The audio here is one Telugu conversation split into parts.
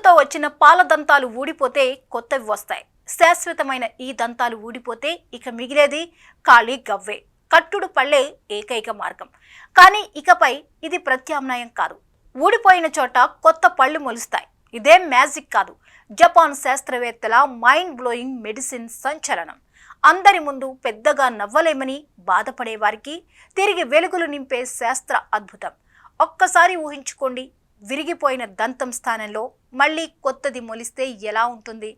పుట్టుకతో వచ్చిన పాల దంతాలు ఊడిపోతే కొత్తవి వస్తాయి. శాశ్వతమైన ఈ దంతాలు ఊడిపోతే ఇక మిగిలేది ఖాళీ గవ్వే. కట్టుడు పళ్ళే ఏకైక మార్గం. కానీ ఇకపై ఇది ప్రత్యామ్నాయం కాదు. ఊడిపోయిన చోట కొత్త పళ్ళు మొలుస్తాయి. ఇదేం మ్యాజిక్ కాదు. జపాన్ శాస్త్రవేత్తల మైండ్ బ్లోయింగ్ మెడిసిన్ సంచలనం. అందరి ముందు పెద్దగా నవ్వలేమని బాధపడే వారికి తిరిగి వెలుగులు నింపే శాస్త్ర అద్భుతం. ఒక్కసారి ఊహించుకోండి, విరిగిపోయిన దంతం స్థానంలో మళ్ళీ కొత్తది మొలిస్తే ఎలా ఉంటుంది?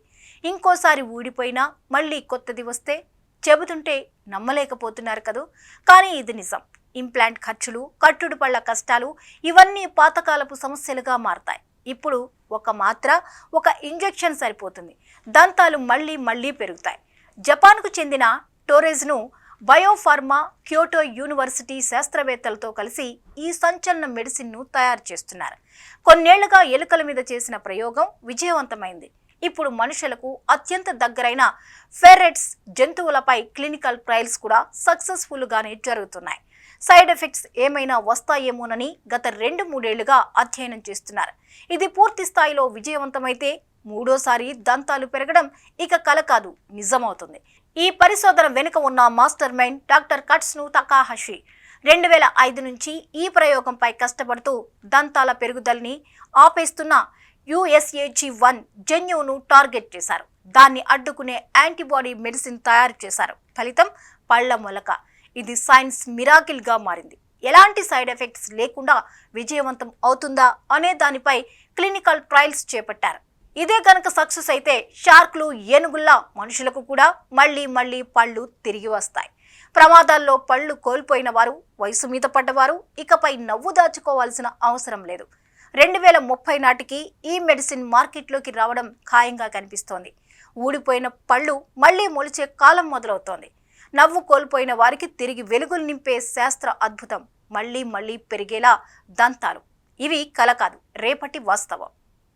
ఇంకోసారి ఊడిపోయినా మళ్ళీ కొత్తది వస్తే చెబుతుంటే నమ్మలేకపోతున్నారు కదూ. కానీ ఇది నిజం. ఇంప్లాంట్ ఖర్చులు, కట్టుడు పళ్ళ కష్టాలు ఇవన్నీ పాతకాలపు సమస్యలుగా మారతాయి. ఇప్పుడు ఒక మాత్ర, ఒక ఇంజెక్షన్ సరిపోతుంది. దంతాలు మళ్ళీ పెరుగుతాయి. జపాన్కు చెందిన టోరెజ్ను బయోఫార్మా క్యోటో యూనివర్సిటీ శాస్త్రవేత్తలతో కలిసి ఈ సంచలన మెడిసిన్ను తయారు చేస్తున్నారు. కొన్నేళ్లుగా ఎలుకల మీద చేసిన ప్రయోగం విజయవంతమైంది. ఇప్పుడు మనుషులకు అత్యంత దగ్గరైన ఫెర్రెట్స్ జంతువులపై క్లినికల్ ట్రయల్స్ కూడా సక్సెస్ఫుల్గానే జరుగుతున్నాయి. సైడ్ ఎఫెక్ట్స్ ఏమైనా వస్తాయేమోనని గత 2-3 ఏళ్లుగా అధ్యయనం చేస్తున్నారు. ఇది పూర్తి స్థాయిలో విజయవంతమైతే మూడోసారి దంతాలు పెరగడం ఇక కల కాదు, నిజమవుతుంది. ఈ పరిశోధన వెనుక ఉన్న మాస్టర్ మైండ్ డాక్టర్ కట్సునో తకాహషి 2005 నుంచి ఈ ప్రయోగంపై కష్టపడుతూ దంతాల పెరుగుదలని ఆపేస్తున్న USAG1 జన్యువును టార్గెట్ చేశారు. దాన్ని అడ్డుకునే యాంటీబాడీ మెడిసిన్ తయారు చేశారు. ఫలితం పళ్ల మొలక. ఇది సైన్స్ మిరాకిల్ గా మారింది. ఎలాంటి సైడ్ ఎఫెక్ట్స్ లేకుండా విజయవంతం అవుతుందా అనే దానిపై క్లినికల్ ట్రయల్స్ చేపట్టారు. ఇదే గనక సక్సెస్ అయితే షార్క్లు, ఏనుగుల్లా మనుషులకు కూడా మళ్ళీ పళ్ళు తిరిగి వస్తాయి. ప్రమాదాల్లో పళ్ళు కోల్పోయిన వారు, వయసు మీద పడ్డవారు ఇకపై నవ్వు దాచుకోవాల్సిన అవసరం లేదు. 2030 నాటికి ఈ మెడిసిన్ మార్కెట్లోకి రావడం ఖాయంగా కనిపిస్తోంది. ఊడిపోయిన పళ్ళు మళ్లీ మొలిచే కాలం మొదలవుతోంది. నవ్వు కోల్పోయిన వారికి తిరిగి వెలుగులు నింపే శాస్త్ర అద్భుతం. మళ్ళీ పెరిగేలా దంతాలు. ఇవి కల కాదు, రేపటి వాస్తవం.